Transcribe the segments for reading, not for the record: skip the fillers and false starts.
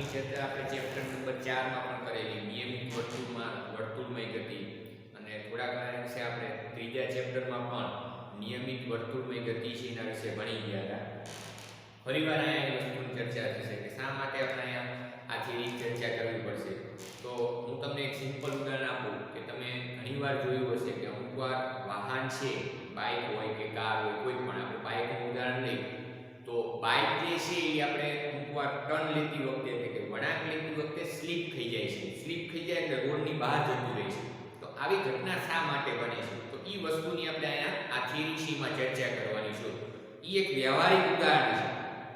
એની ચર્ચા આપણે chapter number 4 માં પણ કરેલી, નિયમિત વર્તુળમય ગતિ. અને થોડાક વિશે આપણે ત્રીજા ચેપ્ટરમાં પણ નિયમિત વર્તુળમય ગતિ છે એના વિશે ભણી ગયા હતા. ફરીવાર અહીંયા એ વસ્તુની ચર્ચા થશે કે શા માટે આપણે અહીંયા આ થિયરી ચર્ચા કરવી પડશે. તો હું તમને એક સિમ્પલ ઉદાહરણ આપું કે તમે ઘણીવાર જોયું હશે કે અમુકવાર વાહન છે, બાઇક હોય કે કાર હોય, કોઈ પણ આપણે બાઇકનું ઉદાહરણ લઈએ તો બાઇક જે છે એ આપણે અમુકવાર ટર્ન લેતી વખતે એટલે કે વળાંક લેતી વખતે સ્લીપ થઈ જાય છે. સ્લીપ થઈ જાય એટલે રોડની બહાર જતું રહે છે. તો આવી ઘટના શા માટે બને છે? તો એ વસ્તુની આપણે અહીંયા આ થિયરી શીમાં ચર્ચા કરવાની છે. એ એક વ્યવહારિક ઉદાહરણ છે.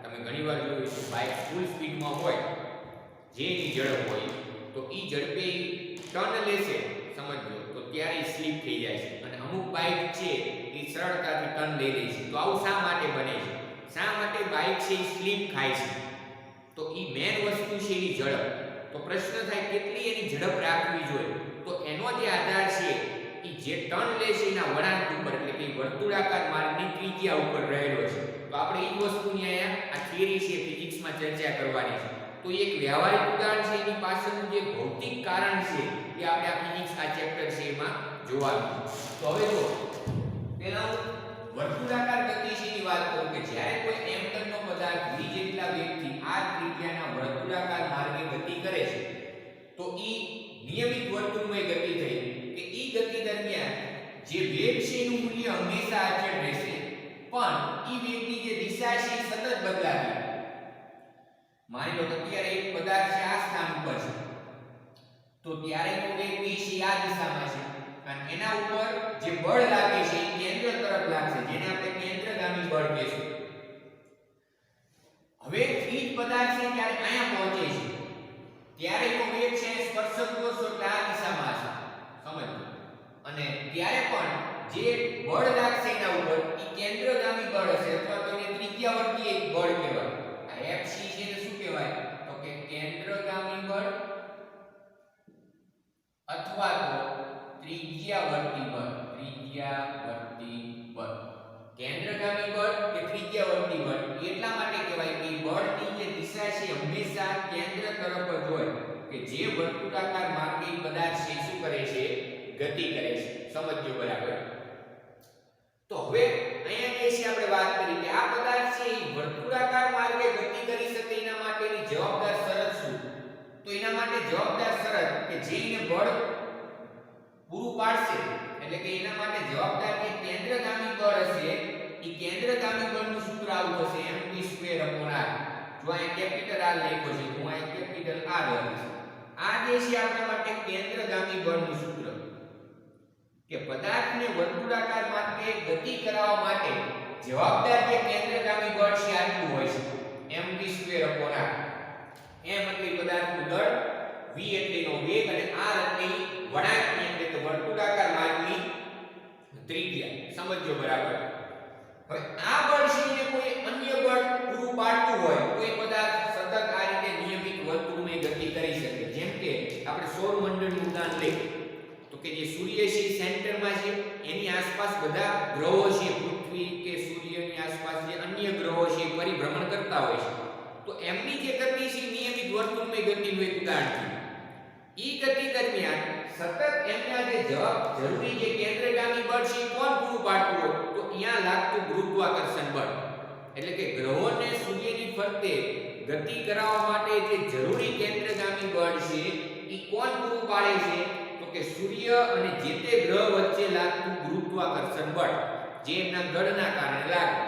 તમે ઘણીવાર જોયું છે બાઇક ફૂલ સ્પીડમાં હોય, જે એની ઝડપ હોય, તો એ ઝડપે ટર્ન લેશે સમજો તો ત્યારે સ્લીપ થઈ જાય છે. અને અમુક બાઇક છે એ સરળતાથી ટર્ન લઈ લે છે. તો આવું શા માટે બને છે? શા માટે બાઇક છે એ સ્લીપ ખાય છે? તો એ મેન વસ્તુ છે એની ઝડપ. તો પ્રશ્ન થાય કેટલી એની ઝડપ રાખવી જોઈએ? તો એનો જે આધાર છે એ જે ટર્ન લે છે એના વળાંક ઉપર એટલે કે વર્તુળાકાર માર્ગની ત્રિજ્યા ઉપર રહેલો છે. તો આપણે એ વસ્તુની અહીંયા આ થિયરી છે ફિઝિક્સમાં ચર્ચા કરવાની છે. તો એક વ્યવહારિક ઉદાહરણ છે, એની પાછળનું જે ભૌતિક કારણ છે એ આપણે આ ફિઝિક્સ આ ચેપ્ટર છે એમાં જોવાનું. તો હવે જો પહેલા વર્તુળાકાર ગતિશીલની વાત કરું કે જ્યારે કોઈ m ટનનો પદાર્થ v જેટલા વેગથી r ત્રિજ્યાના વર્તુળાકાર માર્ગે ગતિ કરે છે તો ઈ નિયમિત વર્તુળમય ગતિ થઈ કે ઈ ગતિ દરમિયાન જે વેગ છે એનું મૂલ્ય હંમેશા અચળ રહેશે, પણ ઈ વેગની જે દિશા છે એ સતત બદલાતી. માની લો કે અત્યારે એક પદાર્થ છે આ સ્થાન ઉપર છે તો ત્યારે નો વેગ v છે આ દિશામાં છે અને એના ઉપર જે બળ લાગે છે એ કેન્દ્ર તરફ લાગશે, જેને આપણે કેન્દ્રગામી બળ કહીશું. હવે ઈ પદાર્થ છે જ્યારે અહીંયા પહોંચે છે ત્યારે એનો વેગ છે સ્પર્શક દોષ એટલે આ દિશામાં છે સમજો. અને ત્યારે પણ જે બળ લાગશે એના ઉપર એ કેન્દ્રગામી બળ હશે અથવા તો એને ત્રિજ્યાવર્તી એક બળ કહેવાય. આ F છે એને શું કહેવાય? તો કે કેન્દ્રગામી બળ અથવા તો ત્રિજ્યાવર્તી બળ. ત્રિજ્યાવર્તી બળ, કેન્દ્રગામી બળ કે ત્રિજ્યાવર્તી બળ એટલા માટે કહેવાય કે બળની જે દિશા છે હંમેશા કેન્દ્ર તરફ જ હોય કે જે વર્તુળાકાર માર્ગે પદાર્થ છે શું કરે છે? ગતિ કરે છે. સમજજો બરાબર? તો હવે અહીંયા જે છે આપણે વાત કરી કે આ પદાર્થ છે એ વર્તુળાકાર માર્ગે ગતિ કરી શકે એના માટેની જવાબદાર શરત શું? તો એના માટે જવાબદાર શરત કે જે એને બળ પૂરું પાડશે એટલે કે એના માટે જવાબદાર જે કેન્દ્રગામી બળ હશે એ કેન્દ્રગામી બળનું સૂત્ર આવું થશે mv²/r. જો અહીં કેપિટલ R લખ્યો છે હું અહીં કેપિટલ R લખીશ. આ જે છે આપણા માટે કેન્દ્રગામી બળનું સૂત્ર કે પદાર્થને વર્તુળાકાર માર્ગે ગતિ કરાવવા માટે જવાબદાર જે કેન્દ્રગામી બળ છે આટલું હોય છે mv²/r. m એટલે પદાર્થનું દળ, v એટલે એનો વેગ અને r એટલે વળાંકની એટલે કે વર્તુળાકાર માર્ગની ત્રિજ્યા. સમજો બરાબર? હવે આ બળ છે એને કોઈ અન્ય બળ પૂરું પાડતું હોય તો એ પદાર્થ સતત આ રીતે નિયમિત વર્તુળમય ગતિ કરી શકે. જેમ કે આપણે સૌરમંડળનું ઉદાહરણ લઈએ તો કે જે સૂર્ય છે સેન્ટરમાં છે, એની આસપાસ બધા ગ્રહો છે, પૃથ્વી કે સૂર્યની આસપાસ જે અન્ય ગ્રહો છે પરિભ્રમણ કરતા હોય છે. તો એમની જે ગતિ છે નિયમિત વર્તુળમય ગતિનું એક ઉદાહરણ છે. ઈ ગતિ દરમિયાન સતત એમના જે જરૂરી જે કેન્દ્રગામી બળ છે કોણ પૂરું પાડતું હોય? તો અહીંયા લાગતું ગુરુત્વાકર્ષણ બળ. એટલે કે ગ્રહોને સૂર્યની ફરતે ગતિ કરાવવા માટે જે જરૂરી કેન્દ્રગામી બળ છે ઈ કોણ પૂરું પાડે છે? તો કે સૂર્ય અને જે તે ગ્રહ વચ્ચે લાગતું ગુરુત્વાકર્ષણ બળ જે એમના દળના કારણે લાગે.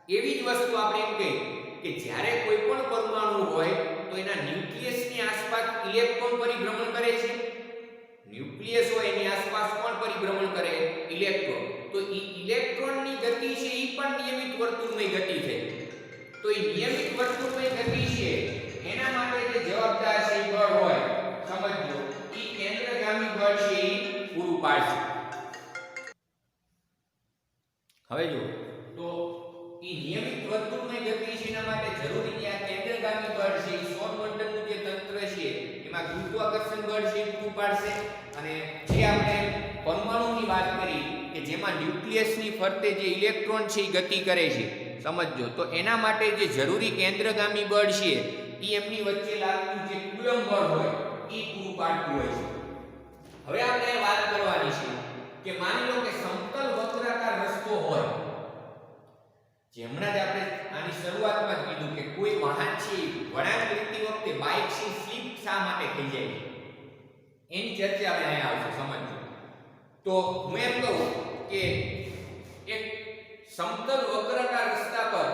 એવી જ વસ્તુ આપણે એમ કહીએ કે જ્યારે કોઈ પણ પરમાણુ હોય તો એના ન્યુક્લિયસની આસપાસ ઇલેક્ટ્રોન પરિભ્રમણ કરે છે. ન્યુક્લિયસ હોય એની આસપાસ કોણ પરિભ્રમણ કરે? ઇલેક્ટ્રોન. તો ઈ ઇલેક્ટ્રોનની ગતિ છે ઈ પણ નિયમિત વર્તુળમય ગતિ છે. તો ઈ નિયમિત વર્તુળમય ગતિ છે એના માટે જે જવાબદાર છે ઈ બળ હોય સમજો ઈ કેન્દ્રગામી બળ છે ઈ પૂરું પાડશે. હવે જો તો ઈ નિયમિત વર્તુળમય ગતિ છે એના માટે જરૂરી જે આ કેન્દ્રગામી બળ છે ઈ સૌરમંડળનું જે તંત્ર છે એમાં ગુરુત્વાકર્ષણ બળ છે પૂરું પાડશે. અને જે આપણે પરમાણુની વાત કરી કે જેમાં ન્યુક્લિયસની ફરતે જે ઇલેક્ટ્રોન છે એ ગતિ કરે છે સમજો, તો એના માટે જે જરૂરી કેન્દ્રગામી બળ છે એ એમની વચ્ચે લાગતું જે કુલમ બળ હોય એ પૂરું પાડતું હોય છે. હવે આપણે વાત કરવાની છે કે માની લો કે સમતલ વક્રાકાર રસ્તો હોય, જેમણા જ આપણે આની શરૂઆતમાં જ કીધું કે કોઈ વાહન છે વળાંક લેતી વખતે બાઇક છે સ્લીપ શા માટે થઈ જાય છે એની ચર્ચા આપણે અહીંયા આવશે સમજજો. તો હું એમ કહું કે એક સમતલ વક્રાકાર રસ્તા પર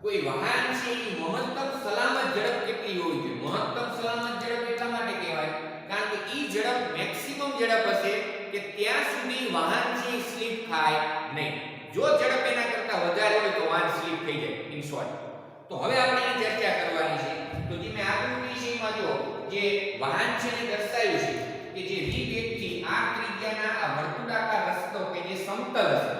કોઈ વાહન છે એની મહત્તમ સલામત ઝડપ કેટલી હોવી જોઈએ? મહત્તમ સલામત ઝડપ એટલા માટે કહેવાય કારણ કે ઈ ઝડપ મેક્સિમમ ઝડપ હશે કે ત્યાં સુધી વાહન છે સ્લીપ થાય નહીં. જો ઝડપ એના કરતા વધારે હોય તો વાહન સ્લીપ થઈ જાય ઇન શોર્ટ. તો હવે આપણે એની ચર્ચા કરવાની છે. તો જે મેં આકૃતિ વિષયમાં જો જે વાહન છે ને દર્શાવ્યું છે કે જે v1 થી r ત્રિજ્યાના આ વર્તુળાકાર રસ્તો કે જે સમતલ હશે,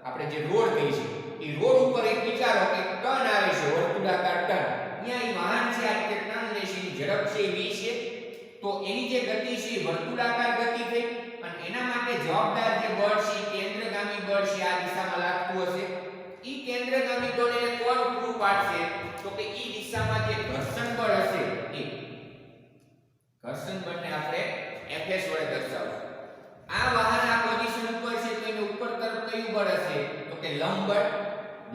આપણે જે રોડ કહી છે એ રોડ ઉપર એક વિચારો કે ટર્ન આવે છે વર્તુળાકાર ટર્ન, અહીંયા ઈ વાહન છે આ રીતે ટર્ન લેશે, એની ઝડપ છે v છે. તો એની જે ગતિ છે એ વર્તુળાકાર ગતિ થઈ અને એના માટે જવાબદાર જે બળ છે કેન્દ્રગામી બળ છે આ દિશામાં લાગતું હશે. ઈ કેન્દ્રગામી બળ એને કોણ પૂરું પાડશે? તો કે ઈ દિશામાં જે ઘર્ષણ બળ હશે એ ઘર્ષણ બળને આપણે Fs વડે દર્શાવશું. આ વાહન આ પોઝિશન ઉપર છે તો એને ઉપર તરફ કયું બળ હશે? તો કે લંબ બળ.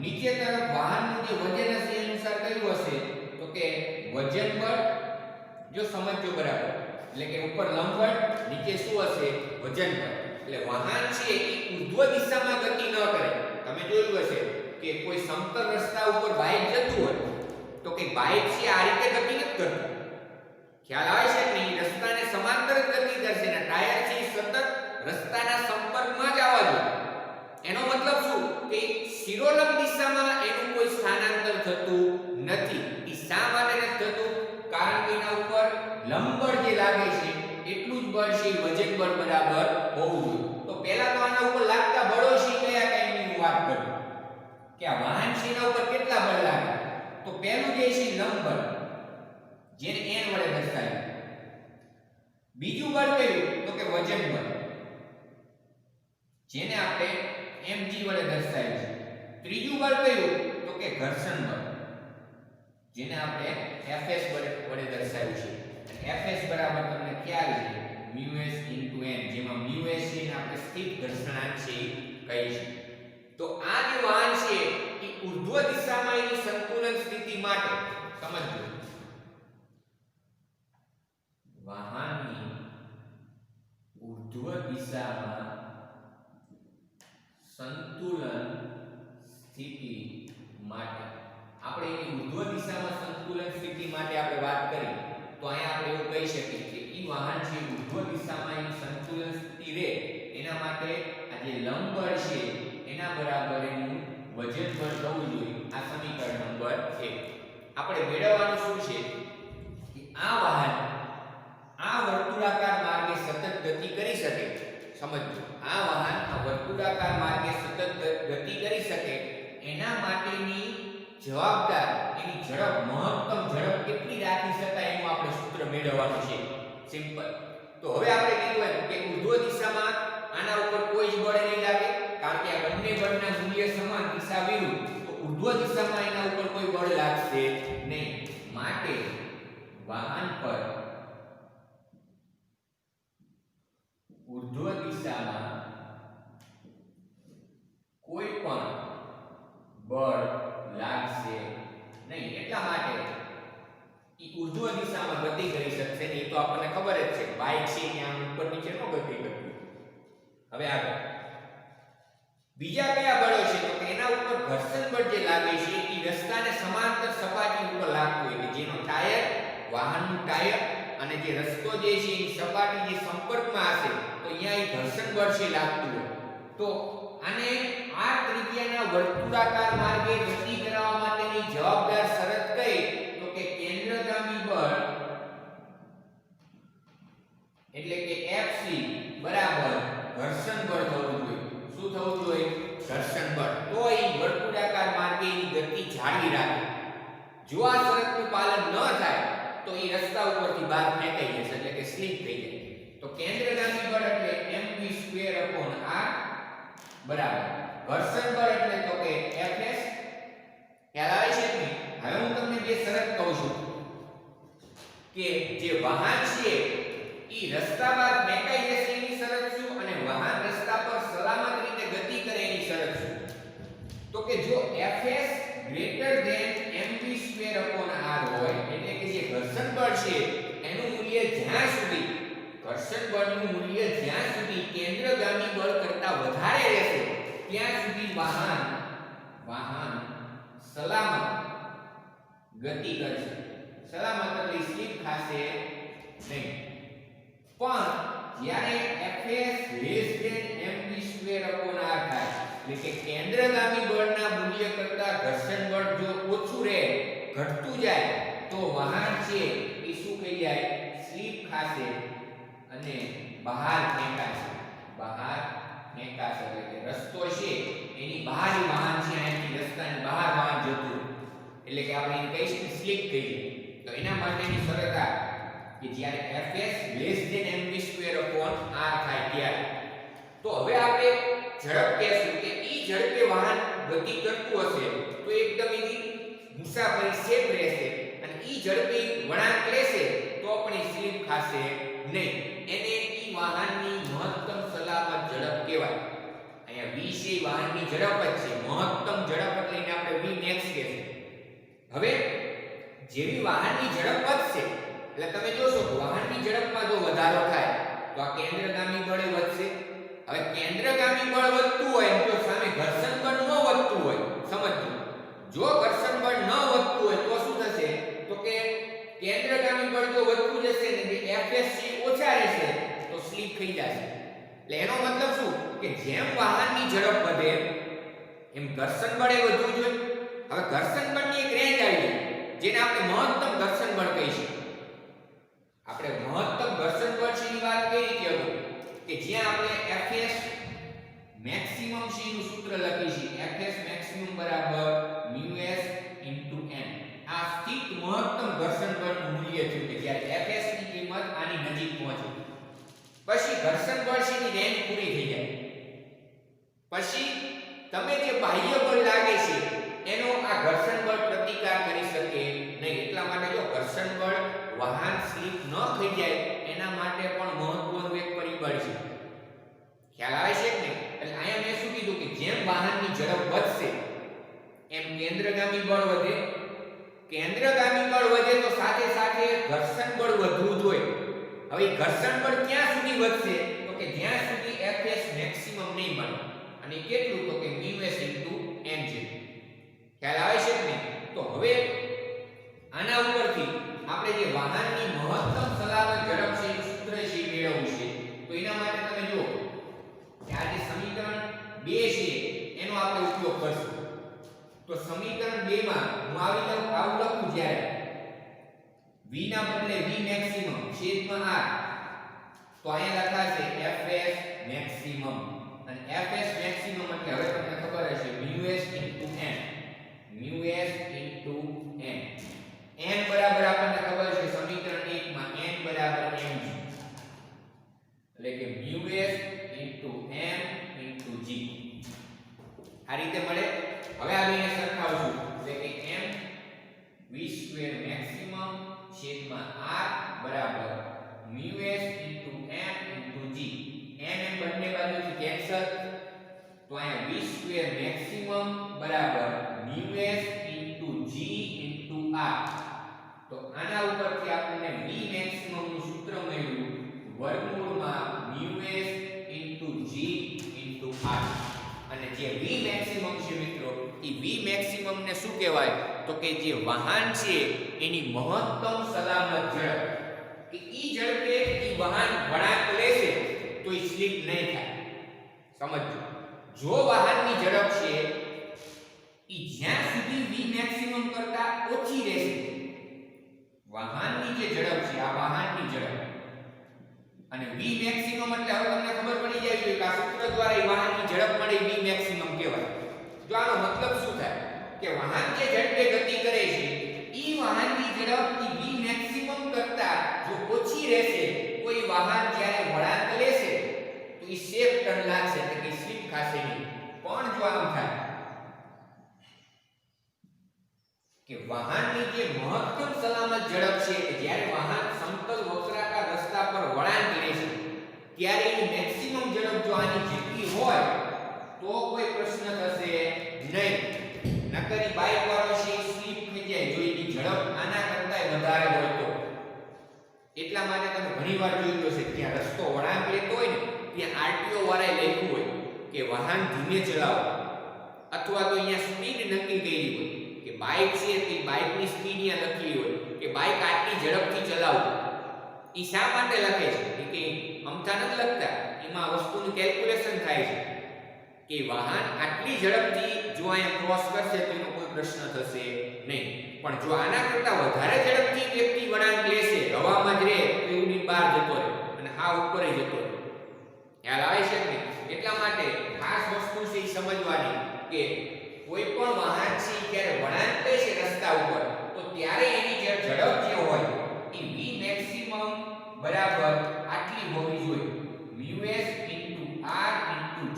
નીચે તરફ વાહનનું જે વજન હશે એ અનુસાર કયું હશે? તો કે વજન બળ. જો સમજજો બરાબર, એટલે કે ઉપર લંબ બળ, નીચે શું હશે? વજન બળ. એટલે વાહન છે એ ઊર્ધ્વ દિશામાં ગતિ ન કરે. તમે જોયું હશે કે કોઈ સમતલ રસ્તા ઉપર બાઇક જતું હોય તો કે બાઇક છે આ રીતે ગતિ નથી કરતું, ખ્યાલ આવે છે કે નહીં? રસ્તાને સમાંતર જ ગતિ કરશે ને ટાયર છે સતત રસ્તાના સંપર્કમાં જ આવવા જોઈએ. એનો મતલબ શું કે શિરોલંબ દિશામાં એનું કોઈ સ્થાનાંતર થતું નથી. એ શા માટે નથી થતું? કારણ કે એના ઉપર લંબ બળ જે લાગે છે એટલું જ બળ છે વજન બળ બરાબર હોવું જોઈએ. તો પહેલા તો આના ઉપર લાગતા બળો છે કયા કયાની હું વાત કરું કે આ વાહન છે એના ઉપર કેટલા બળ લાગે? તો પહેલું જે છે લંબ બળ, જેને n વડે દર્શાવ્યું. બીજું બળ કયું? તો કે વજન બળ, જેને આપણે mg વડે દર્શાવ્યું છે. ત્રીજું બળ કયું? તો કે ઘર્ષણ બળ, જેને આપણે Fs વડે દર્શાવ્યું છે. અને Fs બરાબર તમને ખ્યાલ છે μs * n, જેમાં μs છે ને આપણે સ્થિત ઘર્ષણાંક છે કહીશું. તો આ જે વાહન છે એ ઊર્ધ્વ દિશામાં એની સંતુલન સ્થિતિ માટે સમજજો, વાહનની ઊર્ધ્વ દિશામાં સંતુલન સ્થિતિ માટે આપણે એની ઊર્ધ્વ દિશામાં સંતુલન સ્થિતિ માટે આપણે વાત કરી તો અહીંયા આપણે એવું કહી શકીએ કે ઈ વાહન છે ઊર્ધ્વ દિશામાં એની સંતુલન સ્થિતિ રહે એના માટે આ જે લંબ બળ છે એના બરાબર એનું વજન બળ થવું જોઈએ. આ સમીકરણ નંબર 1. આપણે મેળવવાનું શું છે કે આ વાહન આ વર્તુળાકાર માર્ગે સતત ગતિ કરી શકે. સમજજો, આ વાહન આ વર્તુળાકાર માર્ગે સતત ગતિ કરી શકે એના માટેની જવાબદાર એની ઝડપ, મહત્તમ ઝડપ કેટલી રાખી શકાય એનું આપણે સૂત્ર મેળવવાનું છે. સિમ્પલ. તો હવે આપણે કીધું એમ કે ઊર્ધ્વ દિશામાં આના ઉપર કોઈ જ બળ નહીં લાગે કારણ કે આ બંને બળના મૂલ્ય સમાન, દિશા વિરુદ્ધ. તો ઊર્ધ્વ દિશામાં એના ઉપર કોઈ બળ લાગશે નહીં. માટે વાહન પર ઊર્ધ્વ દિશામાં કોઈ પણ બળ લાગશે નહીં. એટલા માટે ઈ ઊર્ધ્વ દિશામાં ગતિ કરી શકશે નહીં. તો આપણને ખબર જ છે બાઇક છે ત્યાં ઉપર નીચે નો ગતિ કરતી. હવે આગળ બીજા કયા બળો છે? તો કે એના ઉપર ઘર્ષણ બળ જે લાગે છે એ રસ્તાને સમાંતર સપાટી ઉપર લાગતું હોય કે જેનો ટાયર, વાહનનું ટાયર અને જે રસ્તો જે છે એની સપાટી જે સંપર્કમાં હશે તો અહીંયા એ ઘર્ષણ બળ છે લાગતું હોય. તો આને r ત્રિજ્યાના વર્તુળાકાર માર્ગે ગતિ કરાવવા માટેની જવાબદાર શરત કઈ? તો કે કેન્દ્રગામી બળ એટલે કે Fc બરાબર ઘર્ષણ બળ થવું જોઈએ. શું થવું જોઈએ? ઘર્ષણ બળ. તો એ વર્તુળાકાર માર્ગે એની ગતિ જાળવી રાખે. જો આ શરતનું પાલન ન થાય તો એ રસ્તા ઉપરથી બહાર ફેંકાઈ જશે, એટલે કે સ્લીપ થઈ જાય. તો કેન્દ્રગામી બળ એટલે mv²/r બરાબર ઘર્ષણ બળ એટલે તો કે Fs. ખ્યાલ આવે છે કે હવે હું તમને બે શરત કહું છું કે જે વાહન છે ઈ રસ્તા પર ફેંકાઈ જશે એની શરત શું અને વાહન રસ્તા પર સલામત રીતે ગતિ કરે એની શરત શું? તો કે જો Fs mv²/r હોય એટલે કે જે ઘર્ષણ બળ છે એનું મૂલ્ય જ્યાં સુધી ઘર્ષણ બળનું મૂલ્ય જ્યાં સુધી કેન્દ્રગામી બળ કરતા વધારે રહેશે ત્યાં સુધી વાહન સલામત ગતિ કરશે. સલામત એટલે સ્લીપ ખાશે નહીં. પણ જ્યારે Fs mv²/r થાય એટલે કે કેન્દ્રગામી બળના મૂલ્ય કરતા ઘર્ષણ બળ જો ઓછું રહે ઘટતું જાય તો વાહન છે એ શું થઈ જાય? સ્લીપ ખાશે અને બહાર ફેંકાશે. એટલે કે રસ્તો છે એની બહાર વાહન છે અહીંથી રસ્તાની બહાર વાહન જતું એટલે કે આપણે એને કહી શકીએ સ્લીપ કહીએ. તો એના માટેની શરત આ કે જ્યારે Fs mv²/r થાય ત્યારે તો હવે આપણે ઝડપ કહેશું કે ઈ ઝડપે વાહન ગતિ કરતું હશે તો એકદમ એની મુસાફરી સેફ રહેશે અને ઈ ઝડપે વળાંક લેશે તો પણ સ્લીપ ખાશે નહીં. એને ઈ વાહનની મહત્તમ સલામત ઝડપ કહેવાય. અહીંયા v છે વાહનની ઝડપ જ છે. મહત્તમ ઝડપ એટલે એને આપણે vmax કહેશું. હવે જેવી વાહનની ઝડપ વધશે એટલે તમે જોશો કે વાહનની ઝડપમાં જો વધારો થાય તો આ કેન્દ્રગામી બળ વધશે. હવે કેન્દ્રગામી બળ વધતું હોય તો સામે ઘર્ષણ બળ ન વધતું હોય સમજજો. જો ઘર્ષણ બળ ન વધતું હોય તો શું થશે? તો કે કેન્દ્રગામી બળ જો વધતું જશે ને કે Fs ઓછા રહેશે તો સ્લીપ થઈ જશે. એટલે એનો મતલબ શું કે જેમ વાહનની ઝડપ વધે એમ ઘર્ષણ બળ વધવું જોઈએ. હવે ઘર્ષણ બળની એક રેન્જ આવી જેને આપણે મહત્તમ ઘર્ષણ બળ કહીશું. આપણે મહત્તમ ઘર્ષણ બળ ની વાત કરી કે જ્યાં આપણે Fs મેક્સિમમ c નું સૂત્ર લખીશું. Fs મેક્સિમમ બરાબર μs * n. આ સ્થિત મહત્તમ ઘર્ષણ બળનું મૂલ્ય છે કે જ્યારે Fs ની કિંમત આની નજીક પહોંચે પછી ઘર્ષણ બળ ની રેન્જ પૂરી થઈ જાય. પછી તમે જે બાહ્ય બળ લાગે છે એનો આ ઘર્ષણ બળ પ્રતિકાર કરી શકે નહીં. એટલા માટે જો ઘર્ષણ બળ વાહન સ્લીપ ન થઈ જાય એના માટે પણ મહત્વનું એક પરિબળ છે. ખ્યાલ આવે છે કે નહીં? એટલે અહીંયા મેં શું કીધું કે જેમ વાહનની ઝડપ વધશે એમ કેન્દ્રગામી બળ વધે. કેન્દ્રગામી બળ વધે તો સાથે સાથે ઘર્ષણ બળ વધવું જોઈએ. હવે ઘર્ષણ બળ ક્યાં સુધી વધશે? તો કે જ્યાં સુધી Fs મેક્સિમમ નહીં મળે. અને કેટલું? તો કે μs * n છે. ખ્યાલ આવે છે કે નહીં? તો હવે આના ઉપરથી આપણે જે વાહનની મહત્તમ સલામત ઝડપ છે એ સૂત્ર છે એ મેળવવું છે. તો એના માટે તમે જુઓ કે આ જે સમીકરણ 2 છે એનો આપણે ઉપયોગ કરશું. તો સમીકરણ 2 માં હું આવું લખું જ્યારે v ના બદલે v મેક્સિમમ છેદમાં r તો અહીંયા લખાશે Fs મેક્સિમમ અને Fs મેક્સિમમ એટલે હવે તમને ખબર હશે μs * n. n બરાબર આપણને ખબર છે સમીકરણ 1 માં n બરાબર mg એટલે કે μs * m * g આ રીતે મળે. હવે આ બેને સરખાવશું એટલે કે mv² મેક્સિમમ છેદમાં r બરાબર μs * m * g. m બંને બાજુથી કેન્સલ તો અહીંયા v² મેક્સિમમ બરાબર μs * g * r. તો આના ઉપરથી આપણને v મેક્સિમમ નું સૂત્ર મળ્યું વર્ગમૂળમાં μs * g * r. અને જે v મેક્સિમમ છે મિત્રો એ v મેક્સિમમ ને શું કહેવાય? તો કે જે વાહન છે એની મહત્તમ સલામત ઝડપ કે ઈ ઝડપે ઈ વાહન વળાંક લેશે તો ઈ સ્લીપ નહીં થાય. સમજજો. જો વાહનની ઝડપ છે ઈ જ્યાં સુધી v મેક્સિમમ કરતા ઓછી રહેશે વાહનની જે ઝડપ છે આ વાહનની ઝડપ અને v મેક્સિમમ એટલે હવે તમને ખબર પડી જાય છે કે આ સૂત્ર દ્વારા એ વાહનની ઝડપ મળે v મેક્સિમમ કહેવાય. જો આનો મતલબ શું થાય કે વાહન જે ઝડપે ગતિ કરે છે ઈ વાહનની ઝડપ v મેક્સિમમ કરતા જો ઓછી રહેશે કોઈ વાહન જ્યારે વળાંક લેશે તો ઈ સેફ ટર્ન લાગશે એટલે કે સ્લીપ ખાશે નહીં. પણ જો આમ થાય કે વાહનની જે મહત્તમ સલામત ઝડપ છે જ્યારે વાહન વાળાએ લખ્યું હોય કે વાહન ધીમે ચલાવો અથવા તો અહીંયા સ્પીડ નક્કી કરી હોય કે બાઇક છે તે બાઇકની સ્પીડ અહીંયા લખી હોય કે બાઇક આટલી ઝડપથી ચલાવો, એ શા માટે લખે છે કે અમથા નથી લખતા, એમાં વસ્તુનું કેલ્ક્યુલેશન થાય છે કે વાહન આટલી ઝડપથી જો અહીંયા ક્રોસ કરશે તો એનો કોઈ પ્રશ્ન થશે નહીં, પણ જો આના કરતાં વધારે ઝડપથી વ્યક્તિ વળાંક લેશે, હવામાં જ રહે તો એ ઉડી બહાર જતો રહે અને હા ઉપર જતો રહે. ખ્યાલ આવે છે ને? એટલા માટે ખાસ વસ્તુ છે એ સમજવાની કે કોઈ પણ વાહન છે જ્યારે વળાંક લે છે રસ્તા ઉપર તો ત્યારે એની જે ઝડપ જે હોય એ v મેક્સિમમ બરાબર આટલી હોવી જોઈએ, µs r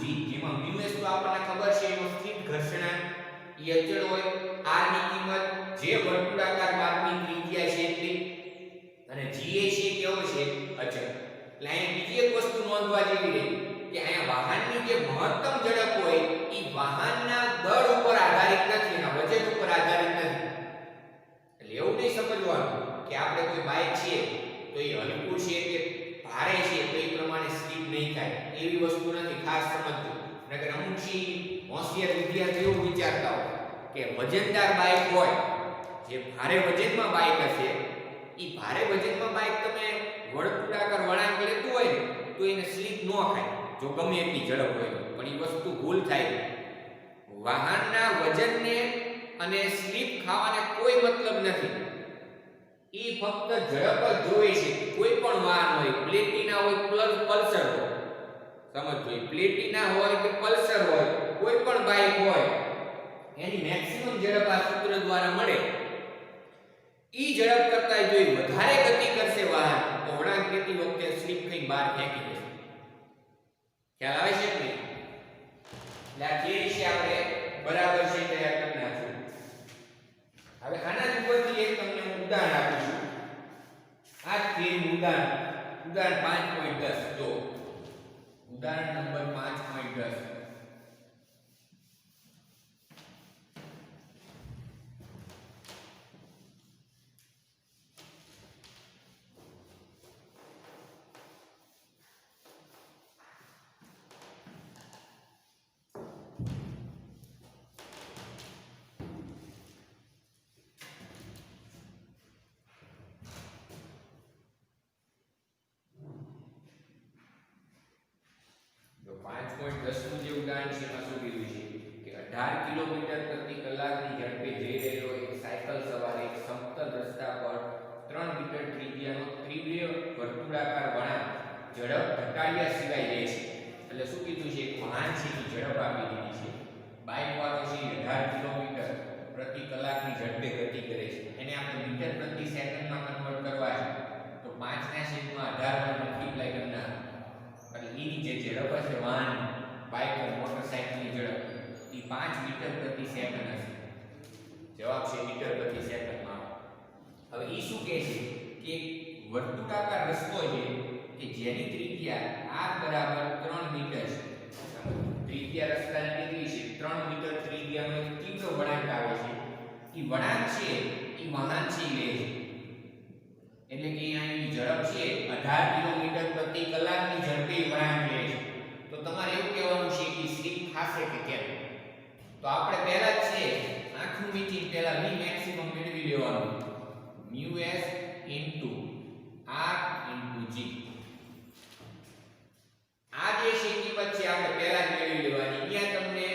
g, જેમાં µs તો આપણને ખબર છે એનો સ્થિર ઘર્ષણાંક એ અચળ હોય, r ની કિંમત જે વર્તુળાકાર માર્ગની ત્રિજ્યા છે એટલી, અને g એ છે કેવો છે અચળ. એટલે અહીંયા બીજી એક વસ્તુ નોંધવા જેવી રહી કે અહીંયા વાહનની જે મહત્તમ ઝડપ હોય એ વાહનના દળ ઉપર આધારિત નથી, એના વજન ઉપર આધારિત નથી. એટલે એવું નહીં સમજવાનું કે આપણે કોઈ બાઇક છે તો એ હલકું છે કે ભારે છે તો એ પ્રમાણે સ્લીપ નહીં થાય, એવી વસ્તુ નથી, ખાસ સમજજો. નકર અમુક છે હોશિયાર વિદ્યાર્થીઓ એવું વિચારતા હોય કે વજનદાર બાઇક હોય, જે ભારે વજનમાં બાઇક હશે, એ ભારે વજનમાં બાઇક તમે વર્તુળાકાર વળાંક લેતું હોય ને તો એને સ્લીપ ન ખાય જો ગમે એટલી ઝડપ હોય, પણ એ વસ્તુ ભૂલ થાય. વાહનના વજનને અને સ્લીપ ખાવાને કોઈ મતલબ નથી, એ ફક્ત ઝડપ જ જોવે છે. કોઈ પણ વાહન હોય, પ્લેટિના હોય પલ્સર હોય, સમજજો, પ્લેટિના હોય કે પલ્સર હોય, કોઈ પણ બાઇક હોય એની મેક્સિમમ ઝડપ આ સૂત્ર દ્વારા મળે. ઈ ઝડપ કરતા જો વધારે ગતિ કરશે વાહન તો વળાંક લેતી વખતે સ્લીપ થઈ બહાર ફેંકી દેશે. ખ્યાલ આવે છે કે એટલે આ જે વિશે આપણે બરાબર છે તૈયાર કરી નાખ્યું. હવે આના ઉપરથી એક તમને ઉદાહરણ આપું છું. આ કે ઉદાહરણ 5.10 જો ઉદાહરણ નંબર 5.10 5.10 નું જે ઉદાહરણ છે એમાં શું કીધું છે કે 18 કિલોમીટર પ્રતિ કલાકની ઝડપે જઈ રહેલો એક સાયકલ સવાર એક સમતલ રસ્તા પર 3 મીટર ત્રિજ્યાનો ત્રિવ્ય વર્તુળાકાર વળાંક ઝડપ ઘટાડ્યા સિવાય લે છે. એટલે શું કીધું છે, એક વાહન છે એ ઝડપ આપી દીધી છે, બાઇક વાળો છે 18 કિલોમીટર પ્રતિ કલાકની ઝડપે ગતિ કરે છે, એને આપણે મીટર પ્રતિ સેકન્ડમાં કન્વર્ટ કરવા છે તો 5 ના છેદમાં 18 વડે મલ્ટીપ્લાય કરનાર એટલે એની જે ઝડપ હશે વાહન બાઇક મોટરસાઇકલની ઝડપ એ 5 મીટર પ્રતિ સેકન્ડ હશે. જવાબ છે મીટર પ્રતિ સેકન્ડમાં. હવે એ શું કહે છે કે વર્તુળાકાર રસ્તો છે કે જેની ત્રિજ્યા r બરાબર 3 મીટર છે, ત્રિજ્યા રસ્તાની કેટલી છે 3 મીટર ત્રિજ્યાનો એક તીવ્ર વળાંક આવે છે, એ વળાંક છે એ વાહન છે લે છે. એટલે કે અહીંની ઝડપ છે 18 કિલોમીટર પ્રતિ કલાકની ઝડપે વળાંક લે છે. તો તમારે એવું કહેવાનું છે કે સ્લીપ ખાશે કે કેમ? તો આપણે પહેલા જ છે આંખનું મીચી પહેલા v મેક્સિમમ મેળવી લેવાનું, µs r g. આ જે છે કિંમત છે આપણે પહેલા જ મેળવી લેવાની. અહીંયા તમને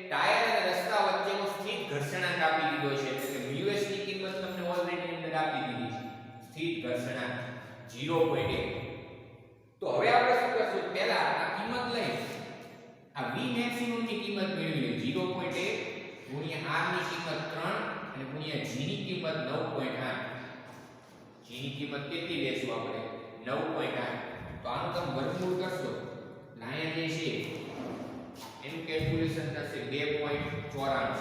ટાયર અને રસ્તા વચ્ચેનો સ્થિર ઘર્ષણાંક આપી દીધો છે, એટલે કે µs ની કિંમત તમને ઓલરેડી અંદર આપી દીધી છે, સ્થિર ઘર્ષણાંક 0.1. તો હવે આપણે શું કરશું, પહેલા આ કિંમત લઈ આ v મેક્સિમમ ની કિંમત મેળવી લે 0.1 ગુણ્યા r ની કિંમત 3 અને ગુણ્યા g ની કિંમત 9.8. g ની કિંમત કેટલી લેશું આપણે 9.8. તો આનું તમે વર્ગમૂળ કરશો એટલે અહીંયા જે છે એનું કેલ્ક્યુલેશન થશે 2.94.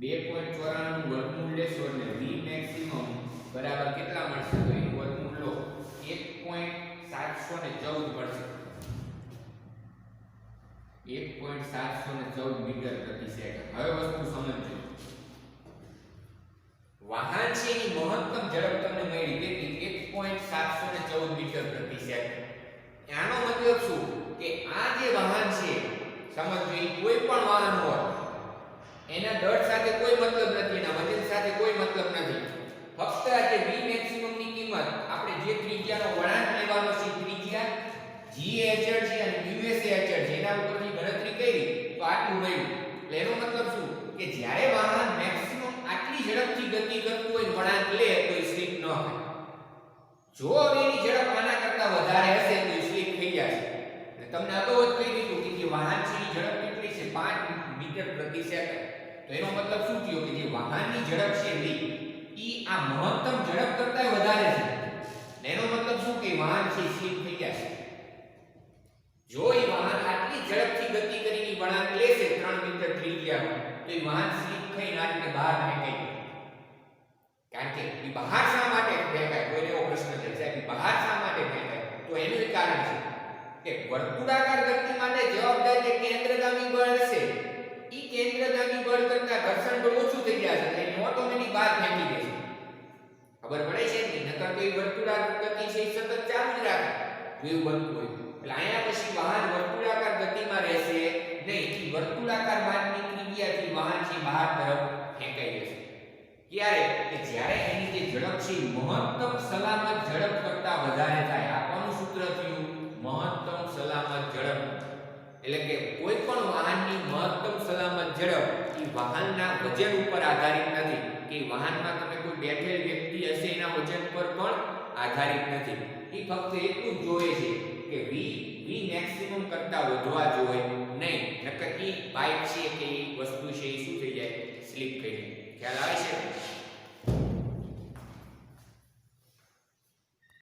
2.94 નું વર્ગમૂળ લેશો એટલે v મેક્સિમમ બરાબર કેટલા મળશે, તો એનું વર્ગમૂળ લો 1.714 મળશે. 1.714 મીટર પ્રતિ સેકન્ડ. હવે વસ્તુ સમજજો, વાહન છે એની મહત્તમ ઝડપ તમને મળી કેટલી 1.714 મીટર પ્રતિ સેકન્ડ. આનો મતલબ શું સમજજો, ઈ કોઈ પણ વાહન હોય એના દળ સાથે કોઈ મતલબ નથી, એના વજન સાથે કોઈ મતલબ નથી. ફક્ત આ જે v મેક્સિમમ ની કિંમત આપણે જે ત્રિજ્યાનો વળાંક લેવાનો છે, ત્રિજ્યા g એ અચળ છે અને us એ અચળ છે, એના ઉપરથી ગણતરી કરી તો આટલું મળ્યું. એટલે એનો મતલબ શું કે જ્યારે વાહન મેક્સિમમ આટલી ઝડપથી ગતિ કરતું હોય વળાંક લે તો એ સ્લીપ ન થાય. જો હવે એની ઝડપ આના કરતા વધારે હશે તો એ સ્લીપ થઈ જશે. અને તમને અગાઉ જ કહી દીધું કે જે વાહન છે એની ઝડપ કેટલી છે, 5 મીટર પ્રતિ સેકન્ડ. તો એનો મતલબ શું થયો કે જે વાહનની ઝડપ છે v ઈ આ મહત્તમ ઝડપ કરતા વધારે છે. એનો મતલબ શું કે વાહન છે સ્લીપ થઈ જશે. જો એ વાહન આટલી ઝડપથી ગતિ કરીને વળાંક લેશે 3 મીટર ત્રિજ્યાનો તો એ વાહન સ્લીપ થઈને આ રીતે બહાર ફેંકાઈ. કારણ કે એ બહાર શા માટે ફેંકાય, કોઈને એવો પ્રશ્ન થાય સાહેબ બહાર શા માટે ફેંકાય, તો એનું એક કારણ છે કે વર્તુળાકાર ગતિ માટે જવાબદાર જે કેન્દ્રગામી બળ હશે ઈ કેન્દ્રગામી બળ કરતા ઘર્ષણ બળ ઓછું થઈ જશે એટલે એને ઓટોમેટિક બહાર ફેંકી દેશે. ખબર પડે છે ને? નકર તો એ વર્તુળાકાર ગતિ છે એ સતત ચાલુ જ રાખે એવું બનતું હોય. એટલે અહીંયા પછી વાહન વર્તુળાકાર ગતિમાં રહેશે નહીં, એ વર્તુળાકાર બાદની ત્રિજ્યાથી વાહન છે બહાર તરફ ફેંકાઈ જશે. ક્યારે કે જ્યારે એની જે ઝડપ છે મહત્તમ સલામત ઝડપ કરતા વધારે થાય. આ કોનું સૂત્ર થયું? મહત્તમ સલામત ઝડપ. એટલે કે કોઈ પણ વાહનની મહત્તમ સલામત ઝડપ એ વાહનના વજન ઉપર આધારિત નથી કે વાહનમાં તમે કોઈ બેઠેલ વ્યક્તિ હશે એના વજન પર પણ આધારિત નથી. એ ફક્ત એટલું જ જોઈએ છે કે v મેક્સિમમ કરતા વધવા જોઈએ નહીં. નકર એ બાઇક છે કે એ વસ્તુ